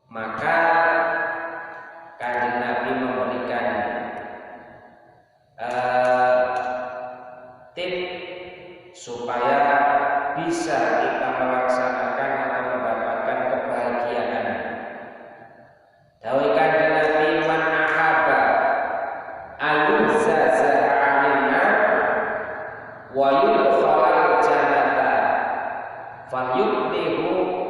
Maka Kanjeng Nabi memberikan tip supaya bisa kita melaksanakan atau mendapatkan kebahagiaan. Dawuh Kanjeng Nabi, man ahabba ayuzaza 'anil wa yudkhalal jannata falyukrihu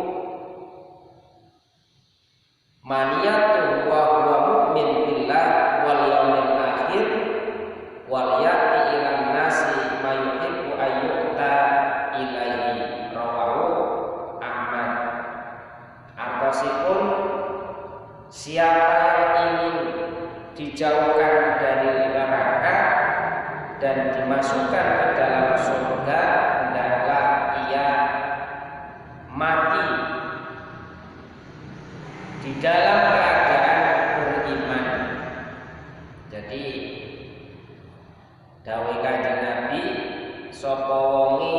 maniyatu wa huwa mu'min billah wal yaumil akhir wal ya'ti ilan nasi ma yuhibbu ayyuta ilaihi, rawahu Ahmad. Artosipun, siapa yang ingin dijauhkan dari neraka dan dimasukkan ke dalam surga, hendaklah ia mati di dalam keadaan beriman. Jadi dawuh Kanjeng Nabi, sapa wonge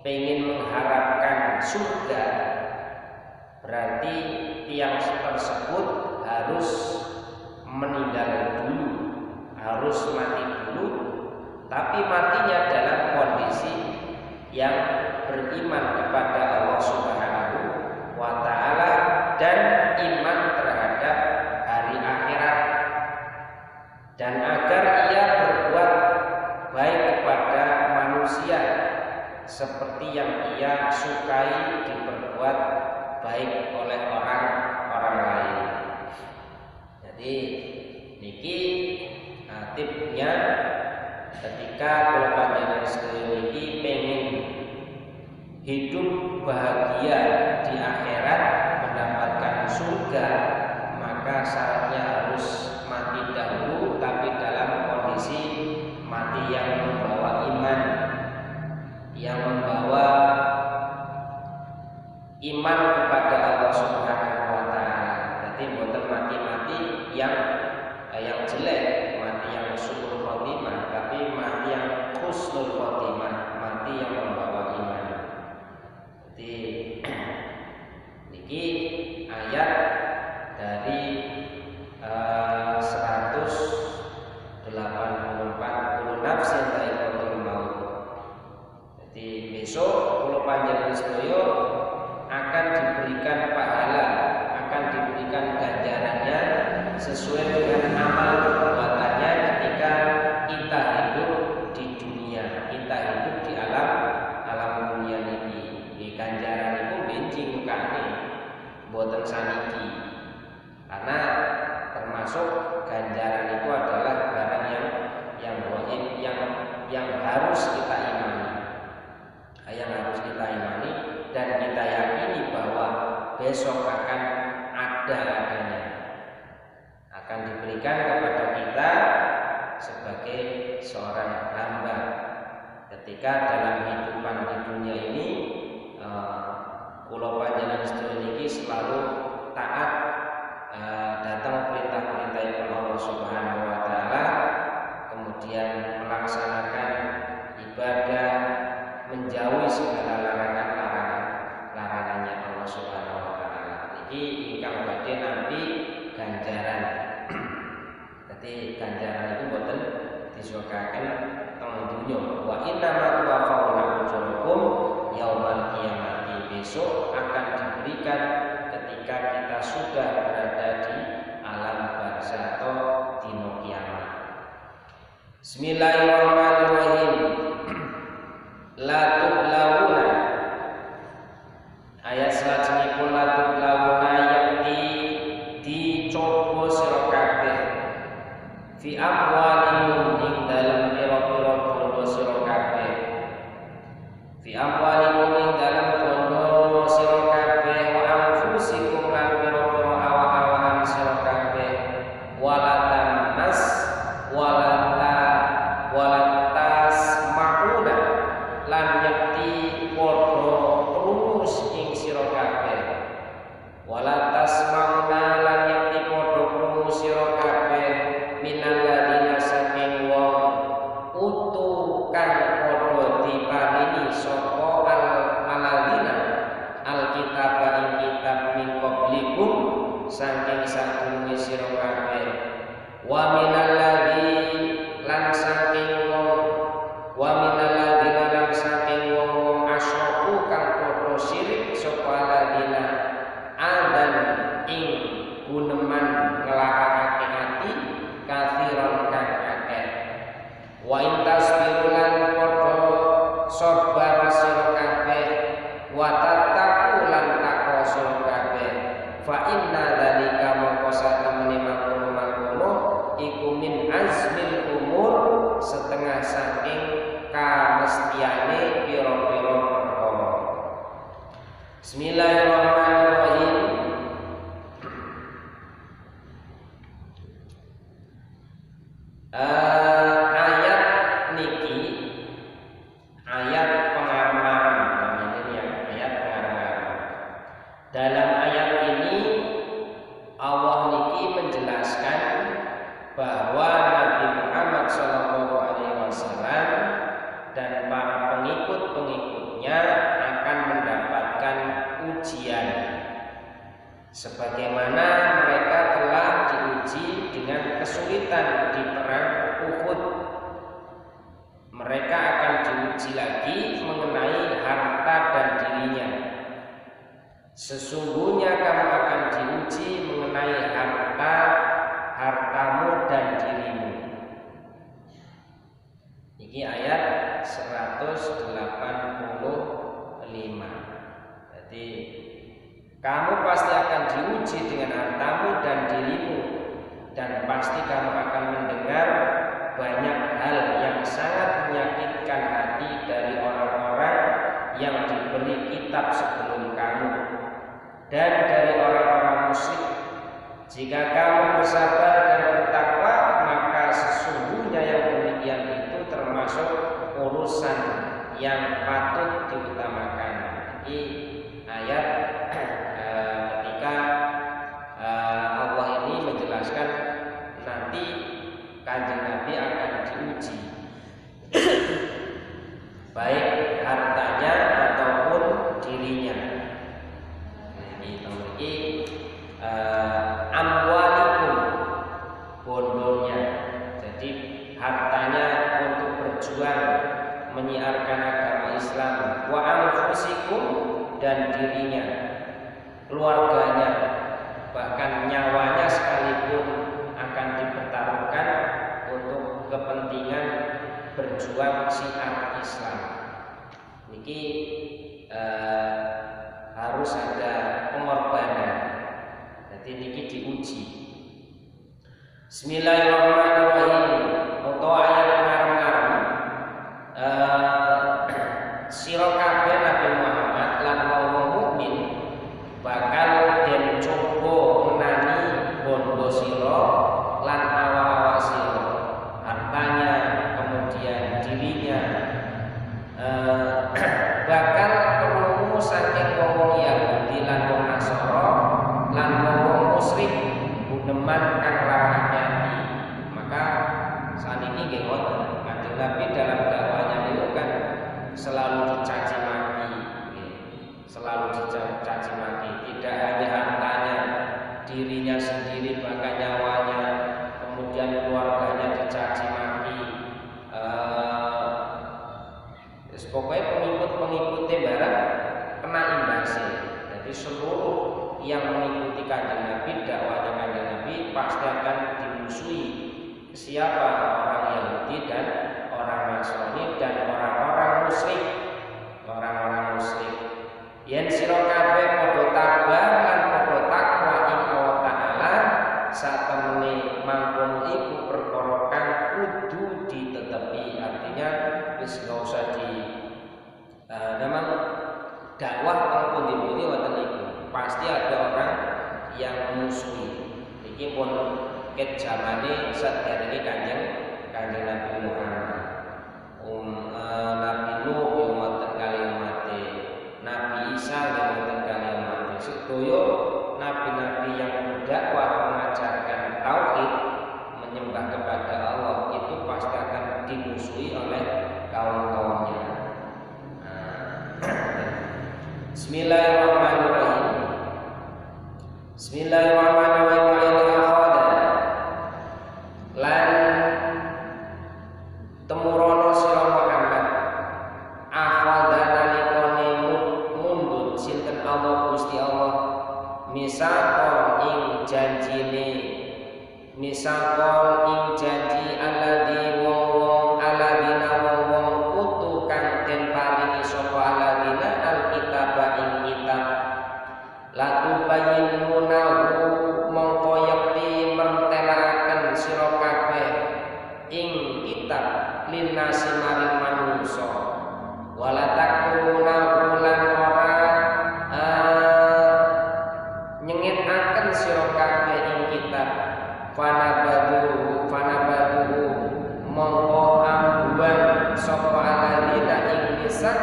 pengen mengharapkan surga, berarti tiang tersebut harus meninggal dulu, harus mati dulu, tapi matinya dalam kondisi yang beriman kepada Allah Subhanahu wa ta'ala dan iman terhadap hari akhirat, dan agar ia berbuat baik kepada manusia seperti yang ia sukai diperbuat baik oleh orang lain. Jadi niki tipnya ketika kula panjenengan sedaya niki pengen hidup bahagia di akhirat, mendapatkan surga, maka syaratnya harus mati dahulu, tapi dalam kondisi mati yang membawa iman, yang membawa iman kepada Allah Subhanahu wa ta'ala. Jadi bukan mati-mati yang jelek, mati yang husnul khotimah, tapi mati yang husnul khotimah, mati yang membawa iman. Jadi niki ayat dari 184 kullu nafsin dha'iqatul maut. Jadi besok kula panjenengan sedaya akan diberikan pahala, akan diberikan ganjarannya sesuai dengan amal perbuatannya ketika kita hidup di dunia, kita hidup di alam dunia ini. Di ganjaran itu benci mukane, boten saniki, karena termasuk ganjaran itu adalah barang yang wajib, yang harus kita imani, dan kita yakini bahwa besok akan ada adanya, akan diberikan kepada kita sebagai seorang hamba. Ketika dalam kehidupan di dunia ini kula panjenengan sedaya niki selalu taat datang perintah-perintah Allah Subhanahu wa ta'ala, kemudian melaksanakan ibadah, menjauhi segala larangannya Allah Subhanahu wa ta'ala. Niki ingkang badhe nampi ganjaran. Jadi ganjaran itu boten disukaken teng dunya. Wa inna ma tuwaffawna ujurakum yaumal qiyamati, besok akan diberikan ketika kita sudah berada di alam barzakh atau dino kiamat. Bismillahirrahmanirrahim. La tublawuna, ayat salajengipun la tublawuna yakti dicoba sira kabeh fi amwalikum ing dalem pira-pira bondo sira kabeh, fi amwalikum ing dalem bondo sira kabeh, wa anfusikum lan pira-pira awak-awakan sira kabeh, walatan nas walata qablikum saking sadurunge sira kabeh wa minal ladzi lan saking wong wa minal ladzi lan saking wong asyraku kang padha syirik sapa ladina adan ing guneman nglarakake ati kathiron kang akeh wa intas birulan padha sabar sira kabeh wa tattaqu lan takwa sira kabeh fa inna dzalika mongko satemene mangkono iku min azmil umur setengah saking kamestiane pira-pira perkara. Bismillahirrahmanirrahim. Ayat niki ayat pengarang-arang namanya ya, ayat pengarang-arang. Dalam ayat ini Allah niki menjelaskan bahwa Nabi Muhammad SAW dan para pengikut-pengikutnya akan mendapatkan ujian sebagaimana mereka telah diuji dengan kesulitan di perang Uhud. Mereka akan diuji lagi mengenai harta dan dirinya. Sesungguhnya kamu akan diuji mengenai hartamu dan dirimu. Ini ayat 185. Jadi kamu pasti akan diuji dengan hartamu dan dirimu, dan pasti kamu akan mendengar banyak hal yang sangat menyakitkan hati dari orang-orang yang diberi kitab sebelum kamu dan dari orang-orang musyrik. Jika kamu bersabar dan bertakwa, maka sesungguhnya yang demikian itu termasuk urusan yang patut diutamakan. Ini ayat ketika Allah ini menjelaskan nanti Kanjeng Nabi akan diuji baik hartanya ataupun dirinya. Ini amwalikum bondonya. Jadi hartanya untuk berjuang menyiarkan agama Islam, wa anfusikum dan dirinya, keluarganya, bahkan nyawanya sekalipun akan dipertaruhkan untuk kepentingan berjuang syiar Islam. Niki harus ada pengorbanan. Jadi niki diuji. Bismillahirrahmanirrahim. Untuk ayat ngarang-ngarang sira kabeh Nabi Muhammad lan wong mukmin bakal den coba menani bondo sira lan awak-awak sira, hartanya, kemudian dirinya, bakal krungu saking wong Yahudi lan wong Nasara lan wong musyrik guneman kang larang ati. Maka saniki nggih wonten Kanjeng Nabi dalam dakwahnya niku kan selalu dicaci maki, selalu dicaci maki, tidak hanya hartanya, dirinya sendiri, bahkan nyawanya, kemudian keluarganya dicaci maki. Pokoknya pengikut-pengikutnya barang kena imbasnya. Jadi seluruh yang mengikuti Kanjeng Nabi, dakwahnya Kanjeng Nabi pasti akan dimusuhi. Siapa? Orang Yahudi dan orang Nasrani dan orang-orang musyrik. Orang-orang musyrik. Yen sira kabeh padha tabah lan padha takwa ing Allah Taala, satemene mangkono iku perkara kang kudu ditetepi. Artinya wis enggak usah memang dakwah teng pundi-pundi wonten iku pasti ada orang yang memusuhi. Iki pun ket zamane saderenge Kanjeng Nabi Muhammad. Nabi Nuh yo wonten kali umate, Nabi Isa yo wonten kali umate. Sedaya nabi-nabi yang berdakwah mengajarkan tauhid, menyembah kepada Allah itu pasti akan dimusuhi oleh kaum-kaumnya. Bismillahirrahmanirrahim. Bismillahirrahmanirrahim. Bismillahirrahmanirrahim. Wa in akhadha lan temurono sira Muhammad akhadha nalikane mundut sinten Allah Gusti Allah misakon ing janjine misakon ing janji alladzi wong alladina wong utu kang den paringi sapa alladina alkitaba ing kitab latu bayyinunahu mongko yakti mertelaken sira kabeh ing kitab linnasi maring manungsa wala taktunahu lan ora nyengetaken sira kabeh ing kitab fanabadu mongko ambuan sapa aladina ing nisak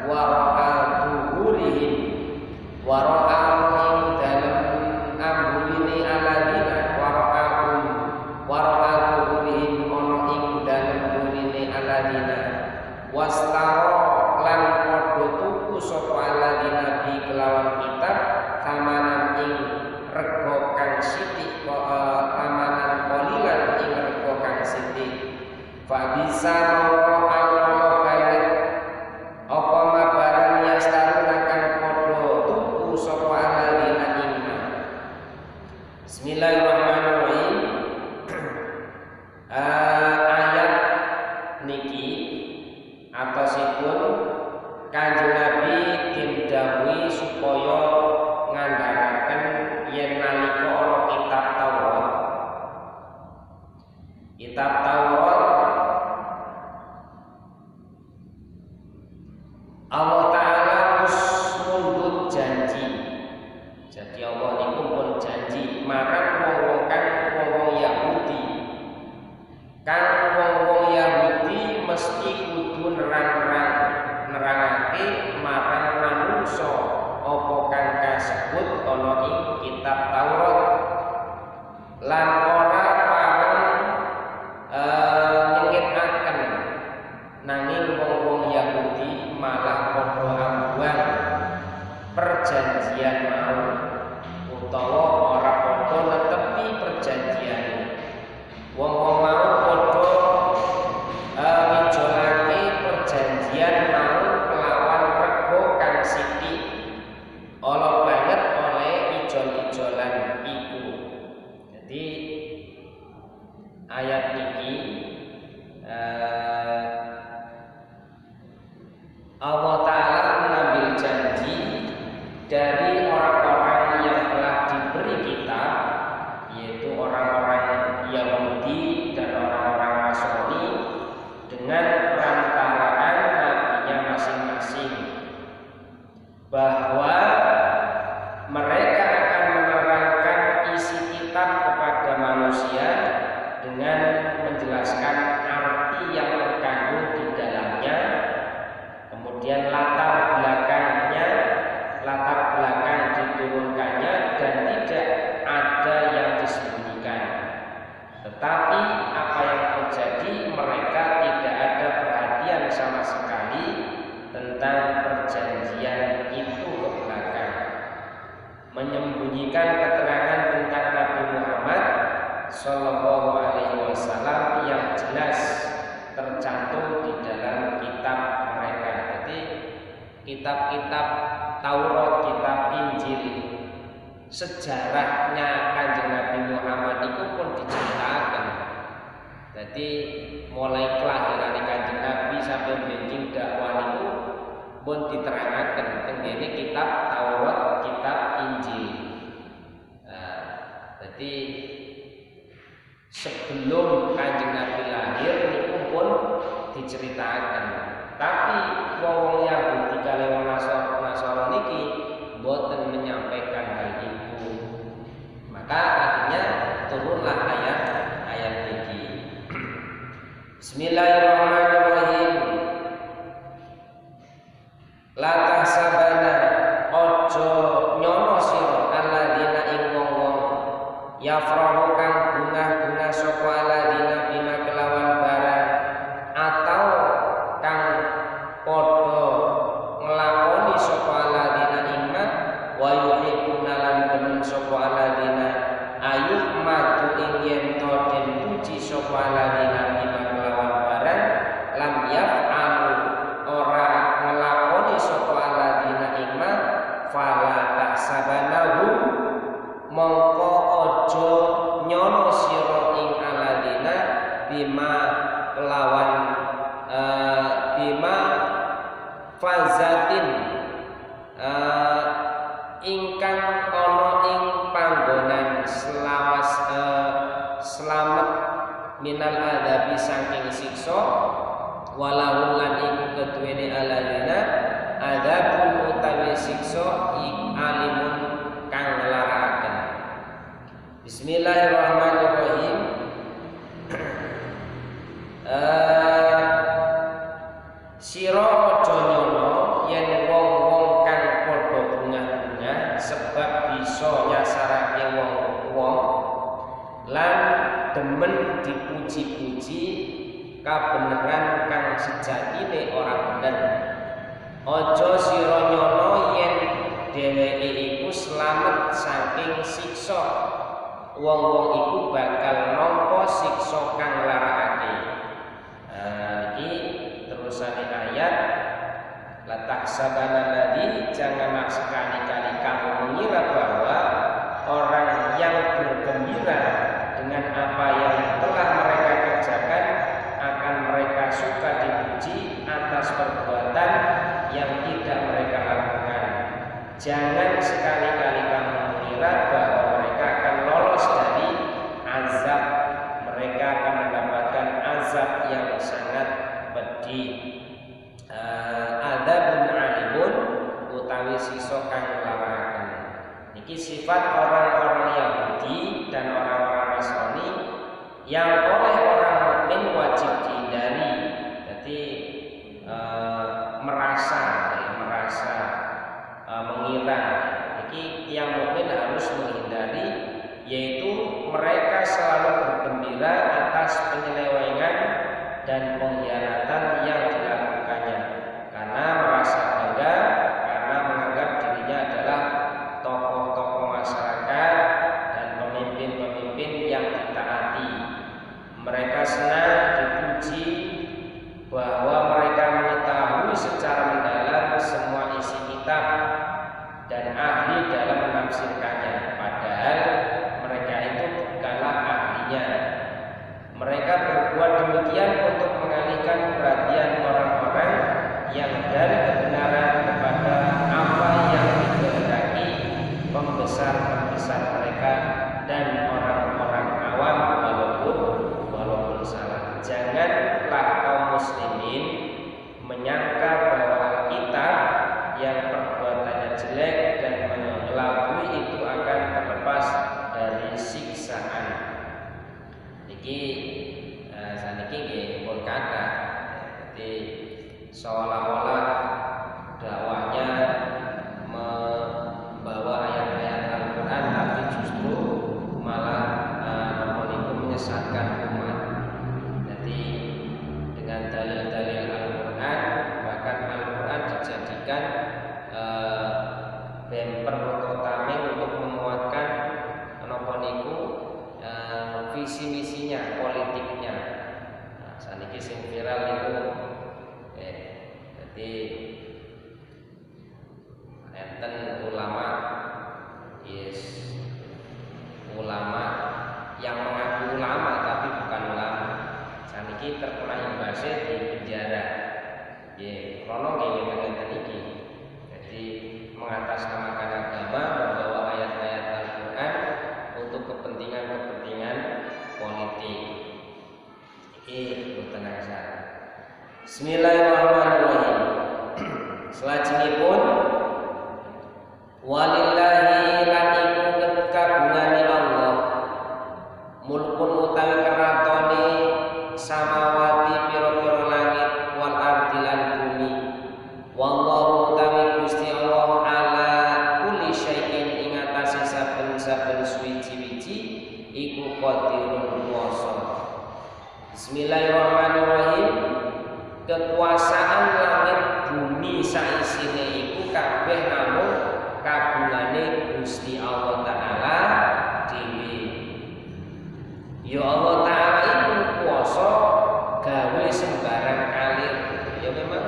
wara'a tuhurihim wara'a ing dalem ambuline aladina wara'a tuhurihim ono ing dalem durine aladina wastaro lan padha tuku sapa aladina bi kelawan kitab thamanan ing rego kang sithik thamanan qalilan ing rego kang sithik fa bisa mongko ana banget apa mabaran yastaruna kang padha tuku sapa aladina inna. Bismillahirrahmanirrahim. Ayat niki atosipun Kanjeng Nabi didhawuhi supaya ngandharaken yen nalika ana kitab Taurat. Kitab Taurat Allah Ta'ala wis mundut janji. Jadi Allah niku pun janji marang wong-wong kang wong-wong Yahudi. Kang wong-wong Yahudi mesti kudu nerangake marang manungsa apa kang kasebut ana ing kitab Taurat lan ora pareng nyengetaken nanging wong-wong Yahudi malah padha ambuhan perjanjian mau utawa ora padha netepi perjanjian. Wong-wong mau padha ngijolake perjanjian mau kelawan rego kang sithik ala banget oleh ijol-ijolan iku. Jadi ayat niki Allah Ta'ala mengambil janji dari orang-orang yang telah diberi kitab, yaitu orang-orang Yahudi dan orang-orang Nasrani, dengan perantaraan nabinya masing-masing, bahwa mereka akan menerangkan isi kitab kepada manusia dengan menjelaskan arti yang terkandung di dalamnya, kemudian latar belakang diturunkannya, dan tidak ada yang disembunyikan. Tetapi apa yang terjadi, mereka tidak ada perhatian sama sekali tentang perjanjian itu ke belakang, menyembunyikan keterangan tentang Nabi Muhammad Sallallahu Alaihi Wasallam yang jelas tercantum di dalam kitab mereka. Jadi kitab-kitab Taurat, kitab Injil, sejarahnya Kanjeng Nabi Muhammad itu pun diceritakan. Jadi mulai kelahiran Kanjeng Nabi sampai benjing dakwah itu pun diterangkan tengene kitab Taurat, kitab Injil. Jadi sebelum Kanjeng Nabi lahir itu pun diceritakan. Tapi wong Yahudi kali wong Nasrani niki boten menyampaikan hal itu. Maka akhirnya turunlah ayat niki. Bismillahirrahmanirrahim. La tahsabana ojo nyono sira alladzina ing wong-wong yafrahu kang bunga-bunga sapa alladzina bima kelawan barang atau kang padha nglakoni sapa alladzina iman wa yuhibbuna lan demen sapa alladzina mongko ojo nyono sira ing aladina bima kelawan bima fazatin ingkang ana ing panggonan selamat minal adabi saking siksa walahum lan iku keduwene aladina adabun utawi siksa alimun kang ngelaraken. Bismillahirrahmanirrahim. Sira aja nyono yen wong-wong kang padha bungah-bungah sebab bisa nyasarake wong-wong lan demen dipuji-puji kabeneran kang sejatine ora bener. Aja sira nyono yen dheweke iku slamet saking siksa. Wong-wong iku bakal nampa siksa kang larakake. Iki terusane ayat la tahsabanna ladzi, janganlah sekali-kali kamu mengira bahwa orang yang bergembira dengan apa yang telah mereka kerjakan akan mereka suka dipuji atas perbuatan yang tidak mereka lakukan. Jangan sekali-kali kamu mengira bahwa mereka akan lolos dari azab. Mereka akan mendapatkan azab yang sangat pedih. Adzabun alimun utawi siksa kang larakaken. Niki sifat orang-orang Yahudi dan orang-orang Nasrani yang oleh orang mukmin wajib dihindari. Jadi merasa mengira. Niki yang mukmin harus menghindari, yaitu mereka selalu bergembira atas penyelewengan dan pengkhianatan yang dilakukannya karena merasa bangga, karena menganggap dirinya adalah tokoh-tokoh masyarakat dan pemimpin-pemimpin yang ditaati. Mereka senang dipuji bahwa mereka mengetahui secara mendalam semua isi kitab dan ahli dalam menafsirkannya, padahal mereka itu bukanlah ahlinya. Mereka berbuat demikian untuk mengalihkan perhatian orang-orang yang dari kebenaran kepada apa yang dikehendaki pembesar-pembesar mereka dan orang-orang awam walaupun salah. Janganlah kaum muslimin menyangka bahwa kita yang perbuatannya jelek dan mengelabui itu akan terlepas dari siksaan. Iki saniki nggih pun kata. Jadi seolah-olah dakwahnya membawa ayat-ayat Al-Qur'an, tapi justru malah menyesatkan umat. Jadi dengan dalil-dalil Al-Qur'an, bahkan Al-Qur'an dijadikan bemper tameng untuk memuatkan napa niku visi misinya, politiknya. Nah, saniki sing viral itu jadi enten ulama ulama yang mengaku ulama tapi bukan ulama. Saniki terkena imbasnya di penjara. Nggih, krono nggih ngeten iki. Jadi mengatasnamakan agama, membawa ayat-ayat Al-Qur'an untuk kepentingan-kepentingan politik. Iki boten asal. Bismillahirrahmanirrahim. Selajengipun walillahi lan iku kagungane Allah mulkun utawi keratone samawati pira-pira langit wal ardi lan bumi. Wallahu utawi Gusti Allah ala kulli syai'in ing atase saben-saben suwiji-wiji iku qadirun kuwasa. Bismillahirrahmanirrahim. Kekuasaan langit bumi saisine iku kabeh namung kagungane Gusti Allah Ta'ala dhewe. Ya Allah Ta'ala iku kuwasa gawe sembarang kalir. Ya memang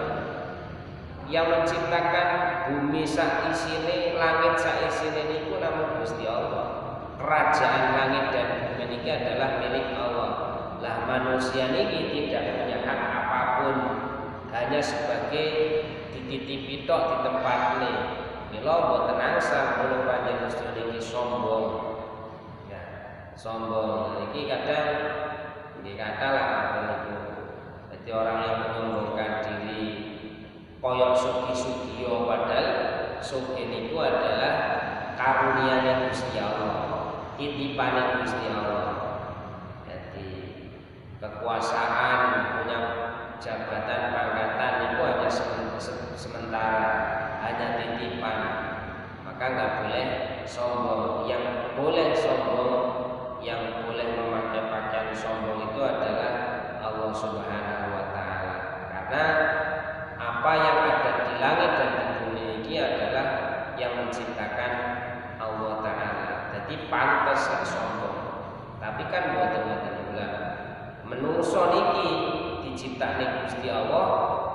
yang menciptakan bumi sak isine, langit sak isine niku namung Gusti Allah. kerajaan langit dan bumi ini adalah milik Allah. Lah manusia ini tidak punya hak apapun, hanya sebagai dititipi tok di tempat ini. Mila mboten angsal kula panjenengan sedaya niki sombong. Ya, sombong niki kadang nggih kata lah niku. Jadi orang yang menyombongkan diri koyok sugi-sugiyo padahal sugih niku adalah karunia Gusti Allah, titipane Gusti Allah. Jadi kekuasaan, punya jabatan, pangkatan itu hanya sementara, hanya titipan. Maka nggak boleh sombong. Yang boleh sombong, yang boleh memakai pakaian sombong itu adalah Allah Subhanahu wa Ta'ala. Karena apa yang ada di langit dan di bumi ini adalah yang menciptakan Allah Ta'ala. Jadi pantas lah sombong. Tapi kan mboten pula. Menungso niki diciptakne Gusti Allah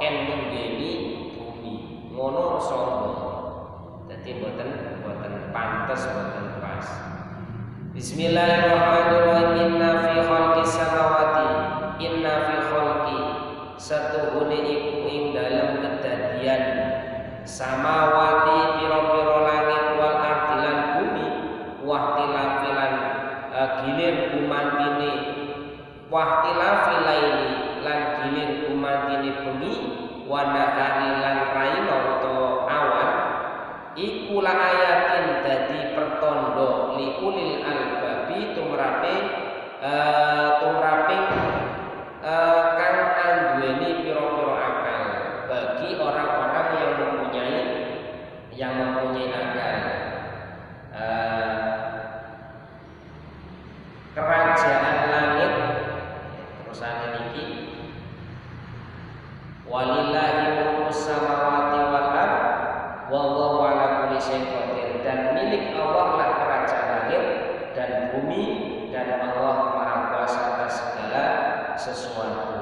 ken nggeni bumi. Ngono sombong. Jadi mboten pantas, mboten pas. Bismillahirrahmanirrahim. Inna fi khalqis samawati, inna fi khalqi, satuhune iku ing dalem kedadian samawati pira-pira langit wal ardi lan bumi, wahtilafilan gilir umantine, wahtilafilaini lan gilir umantine bengi, wanahari lan raina utawa awan, iku la ayatin dadi pertondo liulil albabi tumraping kang anduweni pira-pira akal bagi orang-orang yang mempunyai akal. Kerajaan langit terusane niki walillahi mulku samawati wal ard wallahu ala kulli syai'in qadir, dan milik Allah lah kerajaan langit dan bumi, dan Allah Maha Kuasa atas segala sesuatu.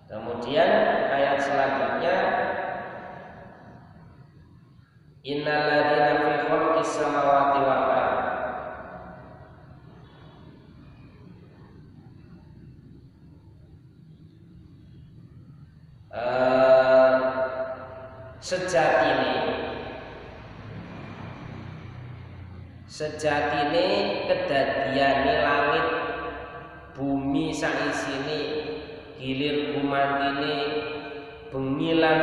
Kemudian ayat selanjutnya innal ladzina fi khalqis samawati wal ard sejatine kedadiane langit bumi saisine gilir gumantine bengi lan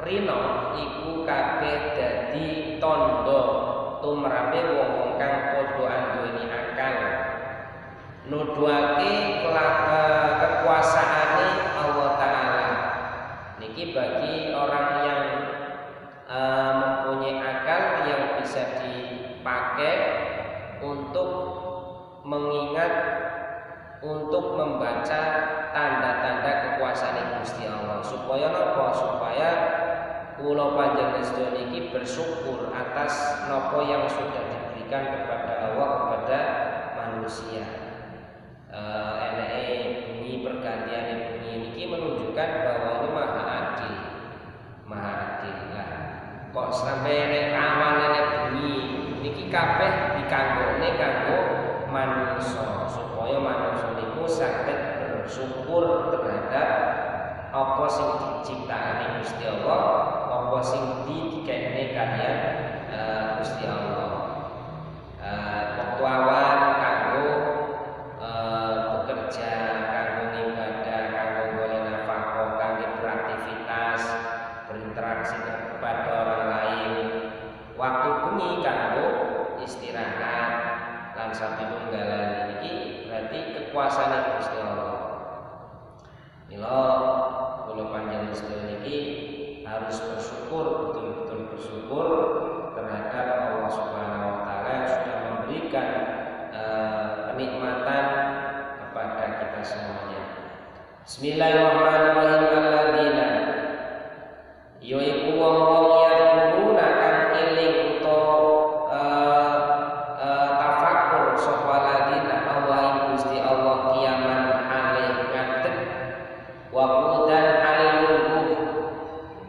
rina iku kabeh dadi tandha tumrape wong kang padha anduweni akal nuduhake kekuasaane Allah Ta'ala. Niki bagi orang yang mempunyai akal yang bisa dipakai untuk mengingat, untuk membaca tanda-tanda kekuasaan Gusti Allah. Supaya napa? Supaya kula panjenengan sedaya niki bersyukur atas napa yang sudah diberikan kepada Allah kepada manusia. Bunyi pergantian bunyi niki menunjukkan bahwa ini maha adil. Lah kok sampai nek awan nek bunyi niki kabeh dikanggone kanggo manungsa supaya manungsa niku saged bersyukur terhadap apa sing diciptakane Gusti Allah, apa sing dikene kalian Gusti Allah. Waktu awan kanggo bekerja, kanggo ibadah, kanggo golek nafkah, kanggo beraktivitas, berinteraksi kepada orang lain. Waktu bengi kanggo istirahat lan satunggalan iki berarti kekuasaan Gusti Allah. Mila kula panjenengan sedaya niki harus bersyukur, betul-betul bersyukur terhadap Allah Subhanahu wa Ta'ala yang sudah memberikan kenikmatan kepada kita semuanya. Bismillahirrahmanirrahim. Alladzina yaiku wong-wong yadkuruna kang eling utawa tafakur sapa ladina Allah Gusti Allah kiaman alih ngadeg wa qudan alih lungguh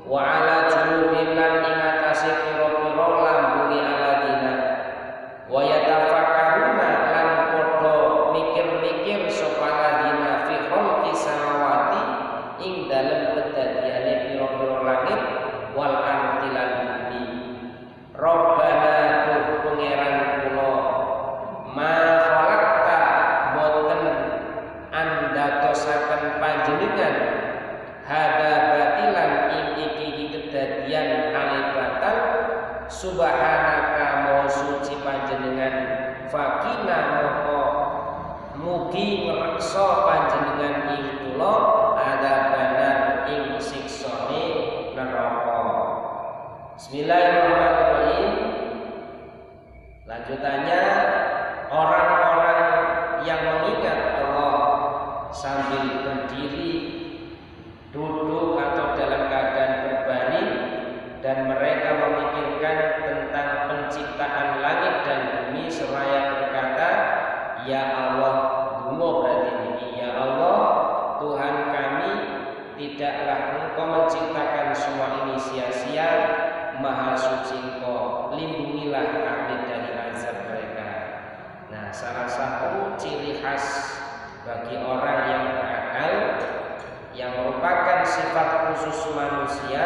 wa ala junubin lan ing atase pira-pira lambunge aladina wa fakina moko mugi ngreksa panjenengan ing kula ada benar ing siksane neraka. Bismillahirrahmanirrahim. Lanjutannya, orang-orang yang mengingat Allah sambil berdiri, duduk atau dalam keadaan berbaring, dan mereka memikirkan tentang penciptaan langit dan bumi seraya berkata, ya Allah, dungo berarti ini, ya Allah Tuhan kami, tidaklah Engkau menciptakan semua ini sia-sia, Maha suci Engkau, lindungilah kami dari azab mereka. Nah, salah satu ciri khas bagi orang yang berakal, yang merupakan sifat khusus manusia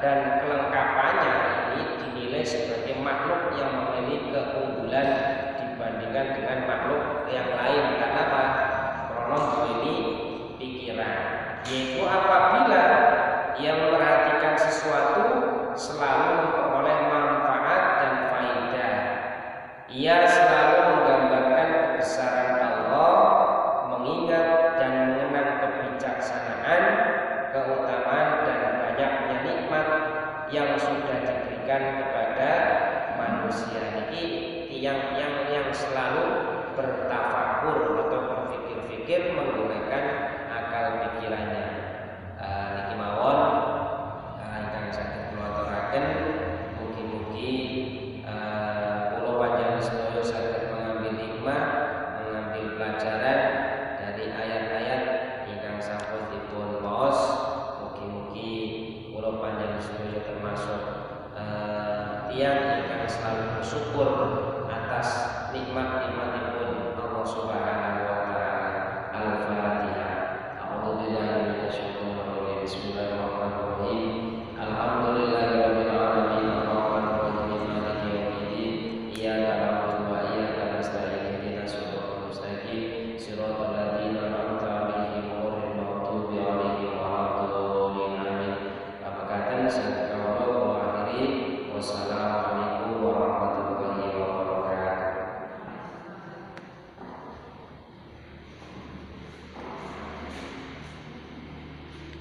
dan kelengkapannya ini dinilai sebagai makhluk yang memiliki keunggulan dibandingkan dengan makhluk yang lain. Karena apa? Kronos ini pikiran, yaitu apabila ia memperhatikan sesuatu selalu memperoleh manfaat dan faedah. Ia selalu menggambarkan kebesaran Allah, mengingat dan mengenang kebijaksanaan, keutamaan dan banyaknya nikmat yang sudah diberikan kepada manusia. Ini yang selalu bertafakur atau berpikir-pikir menggunakan akal pikirannya. Niki mawon ingkang saged kula aturaken, mugi-mugi kula panjenengan sedaya saged mengambil hikmah, mengambil pelajaran dari ayat-ayat ingkang sampun dipun waos. Mugi-mugi kula panjenengan sedaya termasuk tiyang ingkang selalu bersyukur atas nikmat-nikmatipun Allah Subhanahu wa taala. Al-Fatihah. A'udzubillahi minasyaitonir rajim. Bismillahirrahmanirrahim. Alhamdulillahirabbil alamin. Arrahmanirrahim. Maliki yaumiddin. Iyyaka na'budu wa iyyaka nasta'in. Ihdinas siratal mustaqim. Shiratal ladzina an'amta 'alaihim ghairil maghdubi 'alaihim waladdallin. Amin. Pamekaten saged kawula kula akhiri. Wassalamualaikum